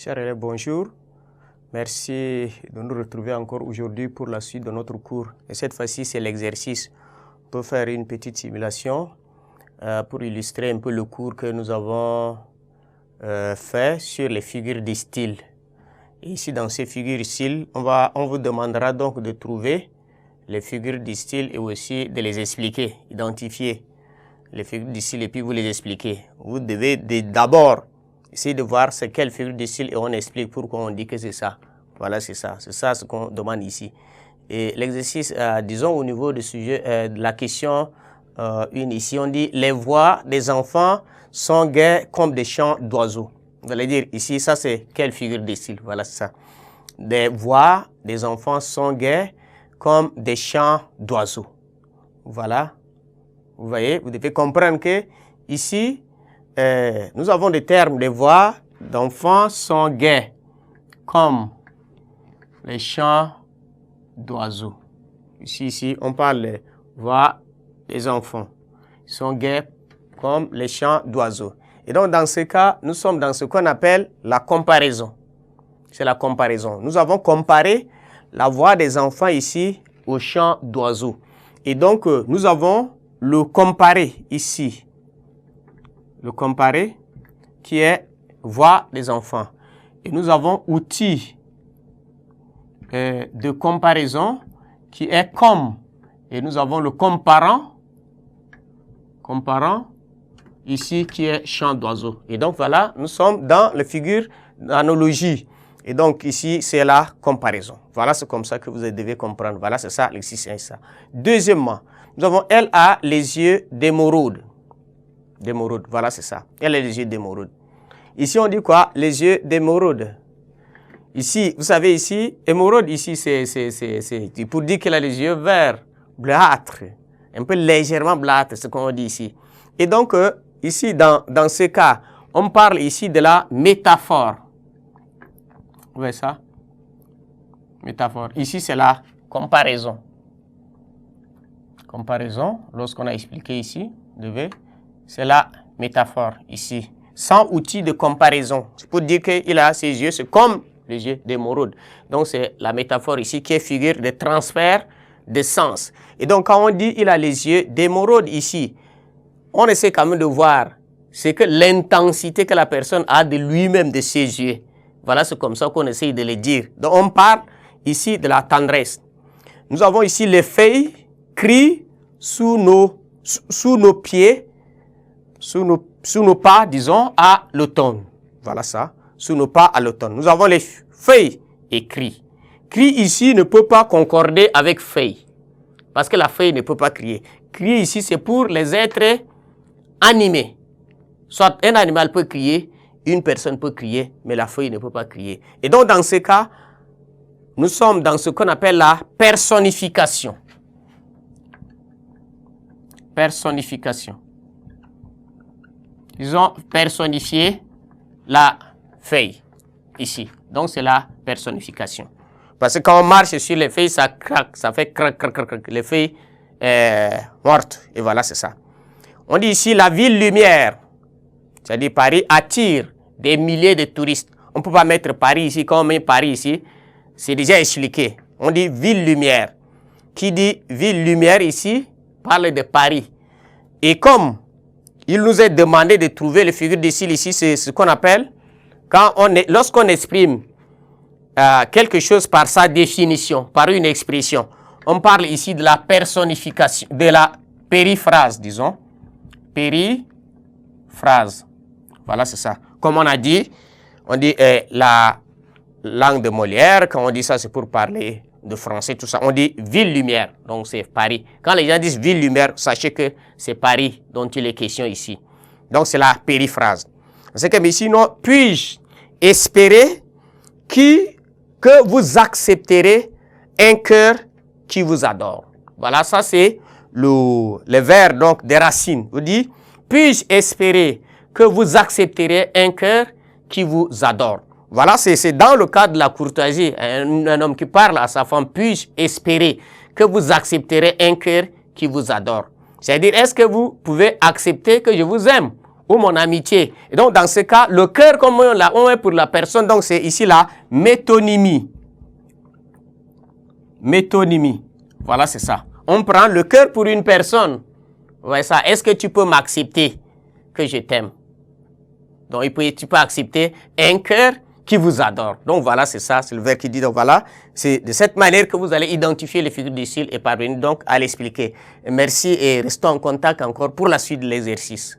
Chers élèves, bonjour. Merci de nous retrouver encore aujourd'hui pour la suite de notre cours. Et cette fois-ci, c'est l'exercice. On peut faire une petite simulation pour illustrer un peu le cours que nous avons fait sur les figures de style. Et ici, dans ces figures de style, on vous demandera donc de trouver les figures de style et aussi de les expliquer, identifier les figures de style et puis vous les expliquer. Vous devez d'abord essayer de voir c'est quelle figure de style et on explique pourquoi on dit que c'est ça. Voilà, c'est ça ce qu'on demande ici. Et l'exercice, disons au niveau du sujet, de la question 1 ici, on dit les voix des enfants sont gaies comme des chants d'oiseaux. Vous allez dire ici, ça c'est quelle figure de style? Voilà, c'est ça. Des voix des enfants sont gaies comme des chants d'oiseaux. Voilà. Vous voyez, vous devez comprendre que ici, nous avons des termes, les voix d'enfants sont gaies comme les chants d'oiseaux. Ici, on parle des voix des enfants. Ils sont gaies comme les chants d'oiseaux. Et donc, dans ce cas, nous sommes dans ce qu'on appelle la comparaison. C'est la comparaison. Nous avons comparé la voix des enfants ici au chant d'oiseaux. Et donc, nous avons le comparé ici. Le comparé qui est voix des enfants. Et nous avons outil de comparaison qui est comme. Et nous avons le comparant ici qui est chant d'oiseau. Et donc voilà, nous sommes dans la figure d'analogie. Et donc ici, c'est la comparaison. Voilà, c'est comme ça que vous devez comprendre. Voilà, c'est ça, l'exercice c'est ça. Deuxièmement, nous avons, elle a les yeux d'émeraude. D'émeraude, voilà, c'est ça. Elle a les yeux d'émeraude. Ici, on dit quoi? Les yeux d'émeraude. Ici, vous savez, ici, émeraude, ici, c'est pour dire qu'elle a les yeux verts, bleuâtres, un peu légèrement bleuâtres, c'est ce qu'on dit ici. Et donc, ici, dans ce cas, on parle ici de la métaphore. Vous voyez ça? Métaphore. Ici, c'est la comparaison. Comparaison, lorsqu'on a expliqué ici, c'est la métaphore ici. Sans outil de comparaison. C'est pour dire qu'il a ses yeux, c'est comme les yeux d'émeraude. Donc, c'est la métaphore ici qui est figure de transfert de sens. Et donc, quand on dit il a les yeux d'émeraude ici, on essaie quand même de voir c'est que l'intensité que la personne a de lui-même, de ses yeux. Voilà, c'est comme ça qu'on essaie de le dire. Donc, on parle ici de la tendresse. Nous avons ici les feuilles crient sous nos pieds, sous nos pas, disons, à l'automne. Voilà ça, sous nos pas à l'automne. Nous avons les feuilles et cris. Cri ici ne peut pas concorder avec feuille, parce que la feuille ne peut pas crier. Cri ici, c'est pour les êtres animés. Soit un animal peut crier, une personne peut crier, mais la feuille ne peut pas crier. Et donc, dans ce cas, nous sommes dans ce qu'on appelle la personnification. Personnification. Ils ont personnifié la feuille, ici. Donc, c'est la personnification. Parce que quand on marche sur les feuilles, ça craque, ça fait crac, crac, crac, crac. Les feuilles mortes. Et voilà, c'est ça. On dit ici la ville-lumière. C'est-à-dire Paris attire des milliers de touristes. On ne peut pas mettre Paris ici, quand on met Paris ici, c'est déjà expliqué. On dit ville-lumière. Qui dit ville-lumière ici, parle de Paris. Et comme il nous est demandé de trouver les figures de style ici, c'est ce qu'on appelle, lorsqu'on exprime quelque chose par sa définition, par une expression, on parle ici de la personnification, de la périphrase, disons. Périphrase. Voilà, c'est ça. Comme on a dit, on dit la langue de Molière, quand on dit ça, c'est pour parler de français, tout ça. On dit ville-lumière, donc c'est Paris. Quand les gens disent ville-lumière, sachez que c'est Paris dont il est question ici. Donc c'est la périphrase. C'est comme ici, non, puis-je espérer que vous accepterez un cœur qui vous adore. Voilà, ça c'est le vers donc des racines. Vous dites, puis-je espérer que vous accepterez un cœur qui vous adore. Voilà, c'est dans le cadre de la courtoisie. Un homme qui parle à sa femme, puis-je espérer que vous accepterez un cœur qui vous adore. C'est-à-dire, est-ce que vous pouvez accepter que je vous aime? ou mon amitié. Et donc, dans ce cas, le cœur, comme on met pour la personne, donc c'est ici la métonymie. Métonymie. Voilà, c'est ça. On prend le cœur pour une personne. Vous voyez ça? Est-ce que tu peux m'accepter que je t'aime? Donc, tu peux accepter un cœur qui vous adore. Donc, voilà, c'est ça. C'est le verbe qui dit. Donc, voilà. C'est de cette manière que vous allez identifier les figures du style et parvenir donc à l'expliquer. Merci et restons en contact encore pour la suite de l'exercice.